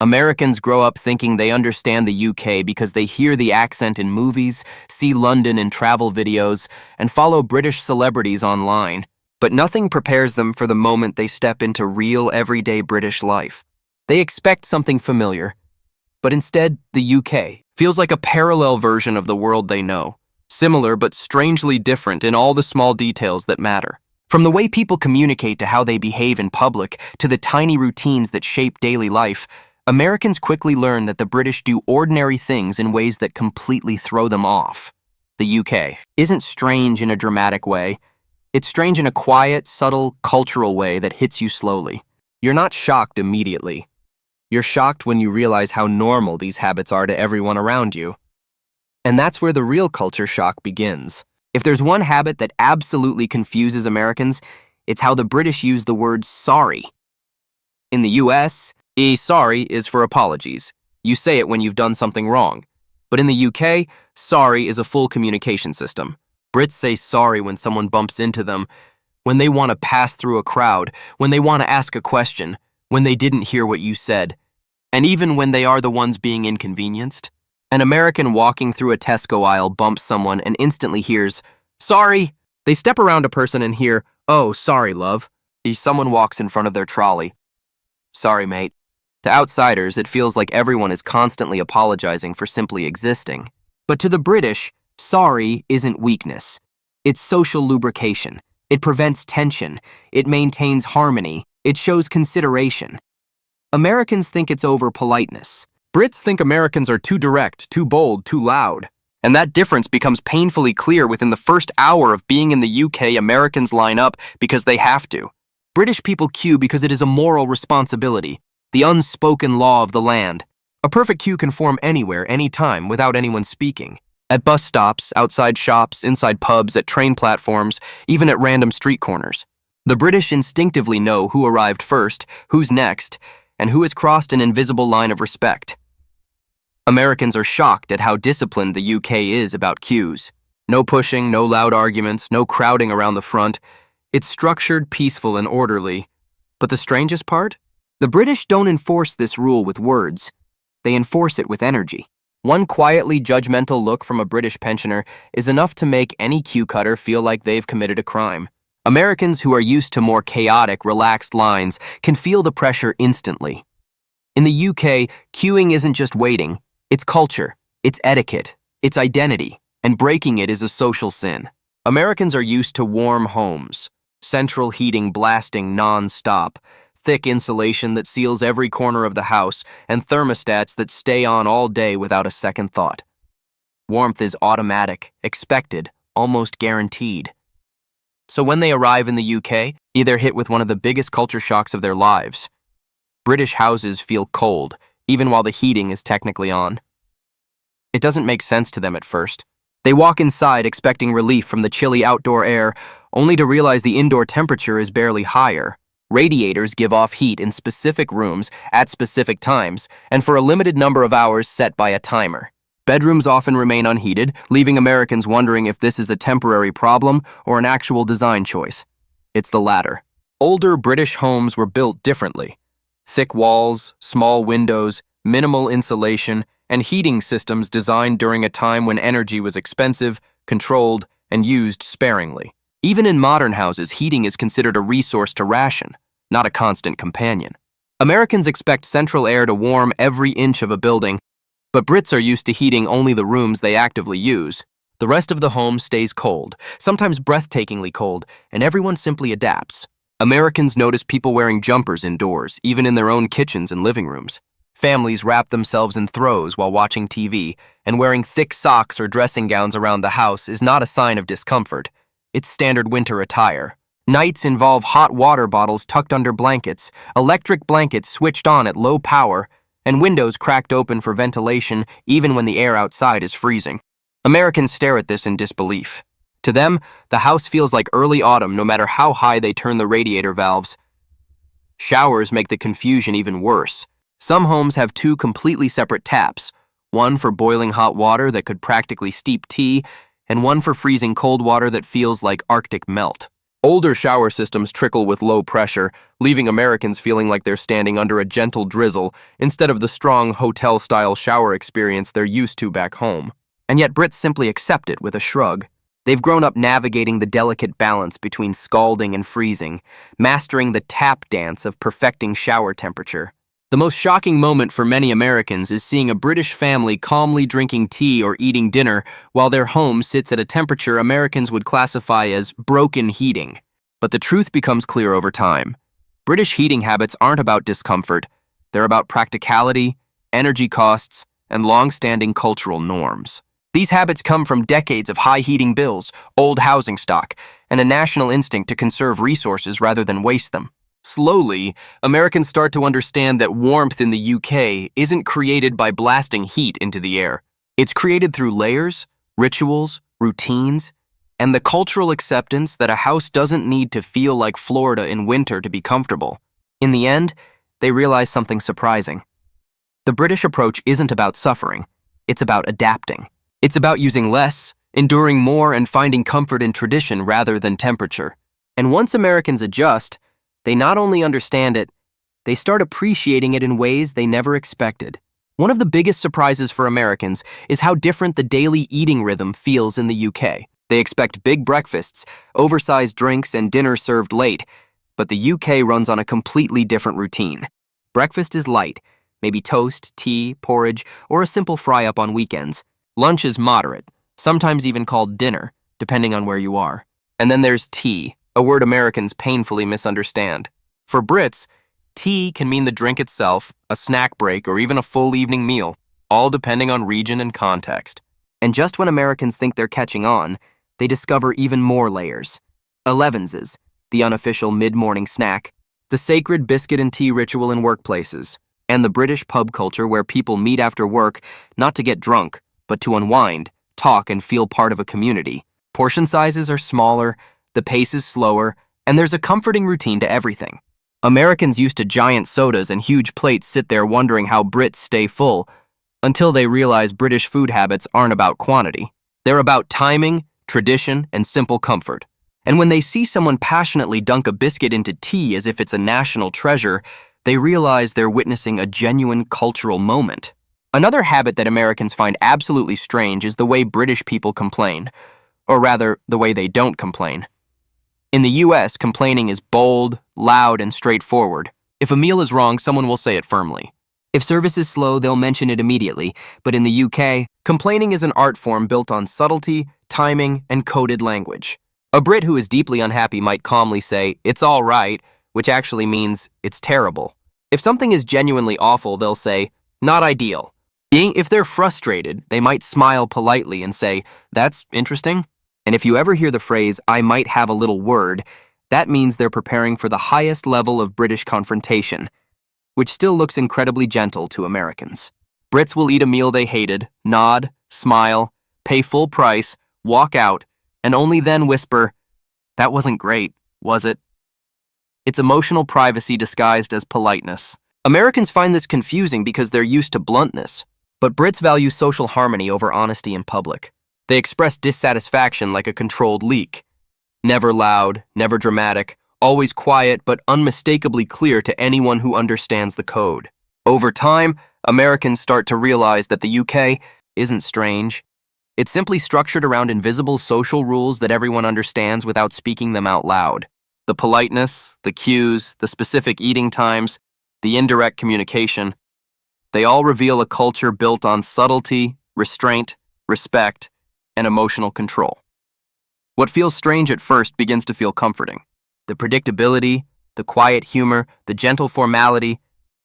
Americans grow up thinking they understand the UK because they hear the accent in movies, see London in travel videos, and follow British celebrities online. But nothing prepares them for the moment they step into real, everyday British life. They expect something familiar, but instead, the UK feels like a parallel version of the world they know, similar but strangely different in all the small details that matter. From the way people communicate to how they behave in public to the tiny routines that shape daily life, Americans quickly learn that the British do ordinary things in ways that completely throw them off. The UK isn't strange in a dramatic way. It's strange in a quiet, subtle, cultural way that hits you slowly. You're not shocked immediately. You're shocked when you realize how normal these habits are to everyone around you. And that's where the real culture shock begins. If there's one habit that absolutely confuses Americans, it's how the British use the word sorry. In the US, sorry is for apologies. You say it when you've done something wrong. But in the UK, sorry is a full communication system. Brits say sorry when someone bumps into them, when they want to pass through a crowd, when they want to ask a question, when they didn't hear what you said, and even when they are the ones being inconvenienced. An American walking through a Tesco aisle bumps someone and instantly hears, "Sorry." They step around a person and hear, "Oh, sorry, love." Someone walks in front of their trolley. "Sorry, mate." To outsiders, it feels like everyone is constantly apologizing for simply existing. But to the British, sorry isn't weakness. It's social lubrication. It prevents tension. It maintains harmony. It shows consideration. Americans think it's over politeness. Brits think Americans are too direct, too bold, too loud. And that difference becomes painfully clear within the first hour of being in the UK. Americans line up because they have to. British people queue because it is a moral responsibility, the unspoken law of the land. A perfect queue can form anywhere, anytime, without anyone speaking. At bus stops, outside shops, inside pubs, at train platforms, even at random street corners. The British instinctively know who arrived first, who's next, and who has crossed an invisible line of respect. Americans are shocked at how disciplined the UK is about queues. No pushing, no loud arguments, no crowding around the front. It's structured, peaceful, and orderly. But the strangest part? The British don't enforce this rule with words. They enforce it with energy. One quietly judgmental look from a British pensioner is enough to make any queue cutter feel like they've committed a crime. Americans who are used to more chaotic, relaxed lines can feel the pressure instantly. In the UK, queuing isn't just waiting. It's culture, it's etiquette, it's identity, and breaking it is a social sin. Americans are used to warm homes, central heating blasting non-stop, thick insulation that seals every corner of the house, and thermostats that stay on all day without a second thought. Warmth is automatic, expected, almost guaranteed. So when they arrive in the UK, they're hit with one of the biggest culture shocks of their lives. British houses feel cold, even while the heating is technically on. It doesn't make sense to them at first. They walk inside expecting relief from the chilly outdoor air, only to realize the indoor temperature is barely higher. Radiators give off heat in specific rooms at specific times, and for a limited number of hours set by a timer. Bedrooms often remain unheated, leaving Americans wondering if this is a temporary problem or an actual design choice. It's the latter. Older British homes were built differently. Thick walls, small windows, minimal insulation, and heating systems designed during a time when energy was expensive, controlled, and used sparingly. Even in modern houses, heating is considered a resource to ration, not a constant companion. Americans expect central air to warm every inch of a building, but Brits are used to heating only the rooms they actively use. The rest of the home stays cold, sometimes breathtakingly cold, and everyone simply adapts. Americans notice people wearing jumpers indoors, even in their own kitchens and living rooms. Families wrap themselves in throws while watching TV, and wearing thick socks or dressing gowns around the house is not a sign of discomfort. It's standard winter attire. Nights involve hot water bottles tucked under blankets, electric blankets switched on at low power, and windows cracked open for ventilation even when the air outside is freezing. Americans stare at this in disbelief. To them, the house feels like early autumn no matter how high they turn the radiator valves. Showers make the confusion even worse. Some homes have two completely separate taps, one for boiling hot water that could practically steep tea, and one for freezing cold water that feels like Arctic melt. Older shower systems trickle with low pressure, leaving Americans feeling like they're standing under a gentle drizzle instead of the strong hotel-style shower experience they're used to back home. And yet Brits simply accept it with a shrug. They've grown up navigating the delicate balance between scalding and freezing, mastering the tap dance of perfecting shower temperature. The most shocking moment for many Americans is seeing a British family calmly drinking tea or eating dinner while their home sits at a temperature Americans would classify as broken heating. But the truth becomes clear over time. British heating habits aren't about discomfort. They're about practicality, energy costs, and long-standing cultural norms. These habits come from decades of high heating bills, old housing stock, and a national instinct to conserve resources rather than waste them. Slowly, Americans start to understand that warmth in the UK isn't created by blasting heat into the air. It's created through layers, rituals, routines, and the cultural acceptance that a house doesn't need to feel like Florida in winter to be comfortable. In the end, they realize something surprising. The British approach isn't about suffering, it's about adapting. It's about using less, enduring more, and finding comfort in tradition rather than temperature. And once Americans adjust, they not only understand it, they start appreciating it in ways they never expected. One of the biggest surprises for Americans is how different the daily eating rhythm feels in the UK. They expect big breakfasts, oversized drinks, and dinner served late, but the UK runs on a completely different routine. Breakfast is light, maybe toast, tea, porridge, or a simple fry-up on weekends. Lunch is moderate, sometimes even called dinner, depending on where you are. And then there's tea, a word Americans painfully misunderstand. For Brits, tea can mean the drink itself, a snack break, or even a full evening meal, all depending on region and context. And just when Americans think they're catching on, they discover even more layers. Elevenses, the unofficial mid-morning snack, the sacred biscuit and tea ritual in workplaces, and the British pub culture where people meet after work not to get drunk, but to unwind, talk, and feel part of a community. Portion sizes are smaller, the pace is slower, and there's a comforting routine to everything. Americans used to giant sodas and huge plates sit there wondering how Brits stay full, until they realize British food habits aren't about quantity. They're about timing, tradition, and simple comfort. And when they see someone passionately dunk a biscuit into tea as if it's a national treasure, they realize they're witnessing a genuine cultural moment. Another habit that Americans find absolutely strange is the way British people complain, or rather, the way they don't complain. In the US, complaining is bold, loud, and straightforward. If a meal is wrong, someone will say it firmly. If service is slow, they'll mention it immediately, but in the UK, complaining is an art form built on subtlety, timing, and coded language. A Brit who is deeply unhappy might calmly say, "It's all right," which actually means, "It's terrible." If something is genuinely awful, they'll say, "Not ideal." If they're frustrated, they might smile politely and say, "That's interesting." And if you ever hear the phrase, "I might have a little word," that means they're preparing for the highest level of British confrontation, which still looks incredibly gentle to Americans. Brits will eat a meal they hated, nod, smile, pay full price, walk out, and only then whisper, "That wasn't great, was it?" It's emotional privacy disguised as politeness. Americans find this confusing because they're used to bluntness, but Brits value social harmony over honesty in public. They express dissatisfaction like a controlled leak. Never loud, never dramatic, always quiet but unmistakably clear to anyone who understands the code. Over time, Americans start to realize that the UK isn't strange. It's simply structured around invisible social rules that everyone understands without speaking them out loud. The politeness, the cues, the specific eating times, the indirect communication, they all reveal a culture built on subtlety, restraint, respect, and emotional control. What feels strange at first begins to feel comforting. The predictability, the quiet humor, the gentle formality,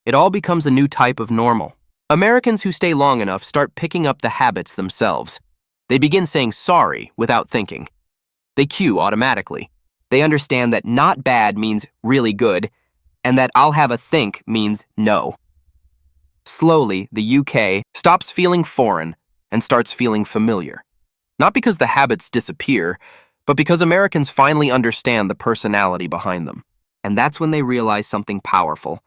it all becomes a new type of normal. Americans who stay long enough start picking up the habits themselves. They begin saying sorry without thinking. They cue automatically. They understand that not bad means really good, and that I'll have a think means no. Slowly, the UK stops feeling foreign and starts feeling familiar. Not because the habits disappear, but because Americans finally understand the personality behind them. And that's when they realize something powerful.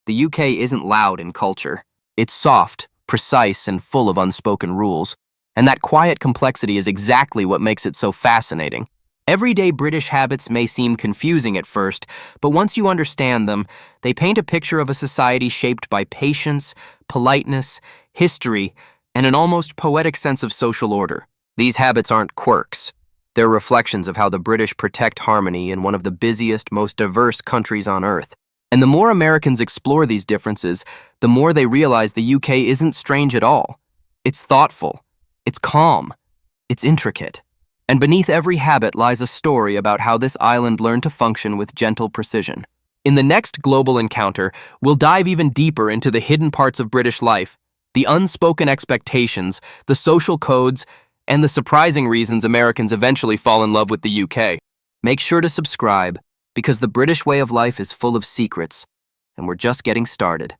The UK isn't loud in culture. It's soft, precise, and full of unspoken rules. And that quiet complexity is exactly what makes it so fascinating. Everyday British habits may seem confusing at first, but once you understand them, they paint a picture of a society shaped by patience, politeness, history, and an almost poetic sense of social order. These habits aren't quirks. They're reflections of how the British protect harmony in one of the busiest, most diverse countries on Earth. And the more Americans explore these differences, the more they realize the UK isn't strange at all. It's thoughtful, it's calm, it's intricate. And beneath every habit lies a story about how this island learned to function with gentle precision. In the next global encounter, we'll dive even deeper into the hidden parts of British life, the unspoken expectations, the social codes, and the surprising reasons Americans eventually fall in love with the UK. Make sure to subscribe, because the British way of life is full of secrets, and we're just getting started.